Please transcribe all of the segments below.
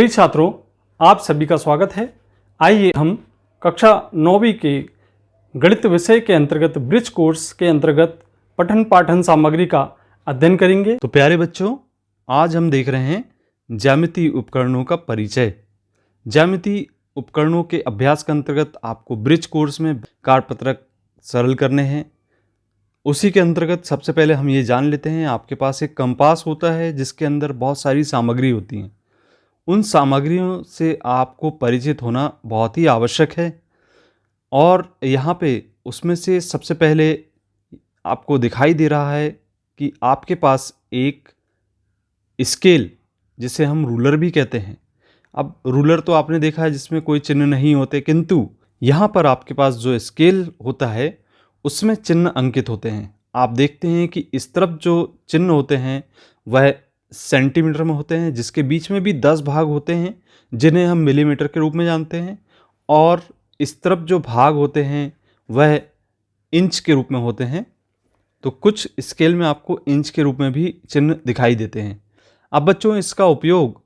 प्रिय छात्रों, आप सभी का स्वागत है। आइए हम कक्षा 9वीं के गणित विषय के अंतर्गत ब्रिज कोर्स के अंतर्गत पठन पाठन सामग्री का अध्ययन करेंगे। तो प्यारे बच्चों, आज हम देख रहे हैं ज्यामितीय उपकरणों का परिचय। ज्यामितीय उपकरणों के अभ्यास के अंतर्गत आपको ब्रिज कोर्स में कार्यपत्रक सरल करने हैं। उसी के अंतर्गत सबसे पहले हम ये जान लेते हैं, आपके पास एक कंपास होता है जिसके अंदर बहुत सारी सामग्री होती हैं। उन सामग्रियों से आपको परिचित होना बहुत ही आवश्यक है। और यहाँ पे उसमें से सबसे पहले आपको दिखाई दे रहा है कि आपके पास एक स्केल, जिसे हम रूलर भी कहते हैं। अब रूलर तो आपने देखा है जिसमें कोई चिन्ह नहीं होते, किंतु यहाँ पर आपके पास जो स्केल होता है उसमें चिन्ह अंकित होते हैं। आप देखते हैं कि इस तरफ जो चिन्ह होते हैं वह सेंटीमीटर में होते हैं, जिसके बीच में भी 10 भाग होते हैं जिन्हें हम मिलीमीटर के रूप में जानते हैं, और इस तरफ जो भाग होते हैं वह इंच के रूप में होते हैं। तो कुछ स्केल में आपको इंच के रूप में भी चिन्ह दिखाई देते हैं। अब बच्चों, इसका उपयोग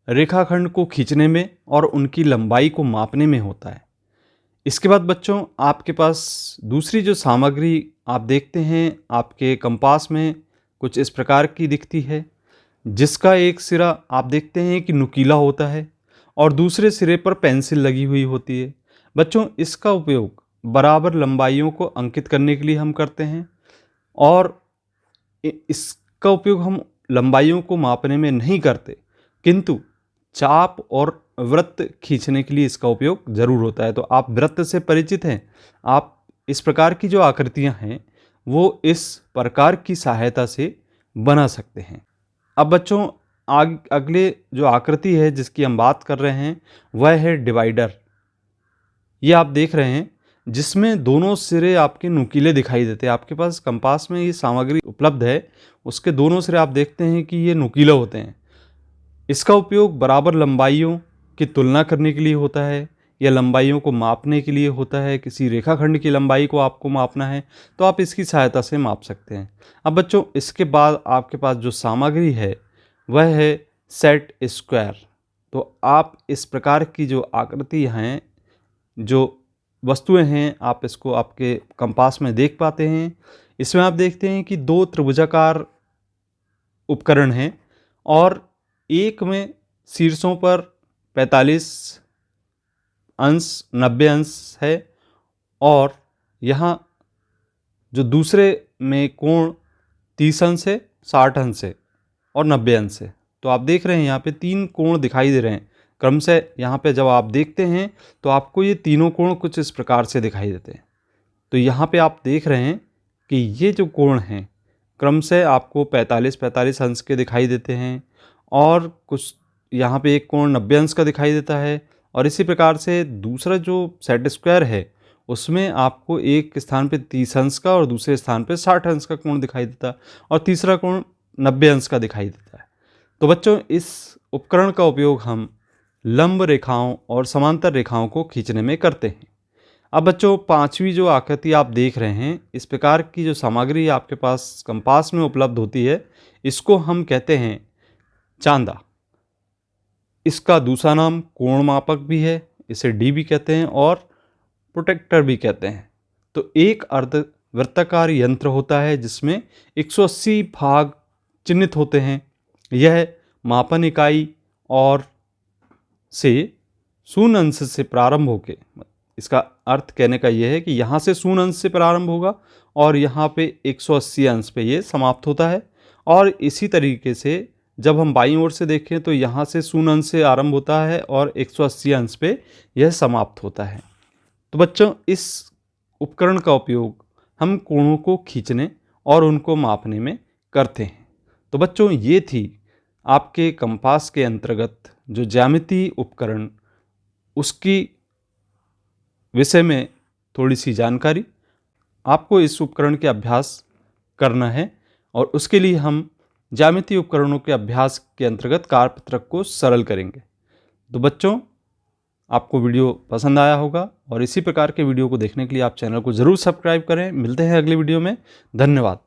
रेखाखंड को खींचने में और उनकी लंबाई को मापने में होता है। इसके बाद बच्चों, आपके पास दूसरी जो सामग्री आप देखते हैं आपके कंपास में कुछ इस प्रकार की दिखती है, जिसका एक सिरा आप देखते हैं कि नुकीला होता है और दूसरे सिरे पर पेंसिल लगी हुई होती है। बच्चों, इसका उपयोग बराबर लंबाइयों को अंकित करने के लिए हम करते हैं, और इसका उपयोग हम लंबाइयों को मापने में नहीं करते, किंतु चाप और वृत्त खींचने के लिए इसका उपयोग जरूर होता है। तो आप वृत्त से परिचित हैं। आप इस प्रकार की जो आकृतियां हैं वो इस प्रकार की सहायता से बना सकते हैं। अब बच्चों, अगले जो आकृति है जिसकी हम बात कर रहे हैं वह है डिवाइडर। ये आप देख रहे हैं जिसमें दोनों सिरे आपके नुकीले दिखाई देते हैं। आपके पास कंपास में ये सामग्री उपलब्ध है, उसके दोनों सिरे आप देखते हैं कि ये नुकीले होते हैं। इसका उपयोग बराबर लंबाइयों की तुलना करने के लिए होता है या लंबाइयों को मापने के लिए होता है। किसी रेखाखंड की लंबाई को आपको मापना है तो आप इसकी सहायता से माप सकते हैं। अब बच्चों, इसके बाद आपके पास जो सामग्री है वह है सेट स्क्वायर। तो आप इस प्रकार की जो आकृति हैं, जो वस्तुएं हैं, आप इसको आपके कंपास में देख पाते हैं। इसमें आप देखते हैं कि 2 त्रिभुजाकार उपकरण हैं और एक में शीर्षों पर 45 अंश 90 अंश है, और यहाँ जो दूसरे में कोण 30 अंश है, 60 अंश है और 90 अंश है। तो आप देख रहे हैं यहाँ पे 3 कोण दिखाई दे रहे हैं क्रमशः। यहाँ पे जब आप देखते हैं तो आपको ये तीनों कोण कुछ इस प्रकार से दिखाई देते हैं। तो यहाँ पे आप देख रहे हैं कि ये जो कोण हैं क्रमशः आपको 45 अंश के दिखाई देते हैं, और कुछ यहाँ पे एक कोण 90 अंश का दिखाई देता है। और इसी प्रकार से दूसरा जो सेट स्क्वायर है उसमें आपको एक स्थान पे 30 अंश का और दूसरे स्थान पे 60 अंश का कोण दिखाई देता है, और तीसरा कोण 90 अंश का दिखाई देता है। तो बच्चों, इस उपकरण का उपयोग हम लंब रेखाओं और समांतर रेखाओं को खींचने में करते हैं। अब बच्चों, 5वीं जो आकृति आप देख रहे हैं, इस प्रकार की जो सामग्री आपके पास कंपास में उपलब्ध होती है, इसको हम कहते हैं चांदा। इसका दूसरा नाम कोण मापक भी है, इसे डी भी कहते हैं और प्रोटेक्टर भी कहते हैं। तो एक अर्धवृत्ताकार यंत्र होता है जिसमें 180 भाग चिन्हित होते हैं। यह मापन इकाई और से 0 अंश से प्रारंभ होके, इसका अर्थ कहने का यह है कि यहाँ से 0 अंश से प्रारंभ होगा और यहाँ पे 180 अंश पे ये समाप्त होता है। और इसी तरीके से जब हम बाईं ओर से देखें तो यहाँ से 0 अंश से आरंभ होता है और 180 अंश पे यह समाप्त होता है। तो बच्चों, इस उपकरण का उपयोग हम कोणों को खींचने और उनको मापने में करते हैं। तो बच्चों, ये थी आपके कंपास के अंतर्गत जो ज्यामितीय उपकरण, उसकी विषय में थोड़ी सी जानकारी। आपको इस उपकरण के अभ्यास करना है और उसके लिए हम ज्यामितीय उपकरणों के अभ्यास के अंतर्गत कार्यपत्रक को सरल करेंगे। तो बच्चों, आपको वीडियो पसंद आया होगा, और इसी प्रकार के वीडियो को देखने के लिए आप चैनल को ज़रूर सब्सक्राइब करें। मिलते हैं अगले वीडियो में। धन्यवाद।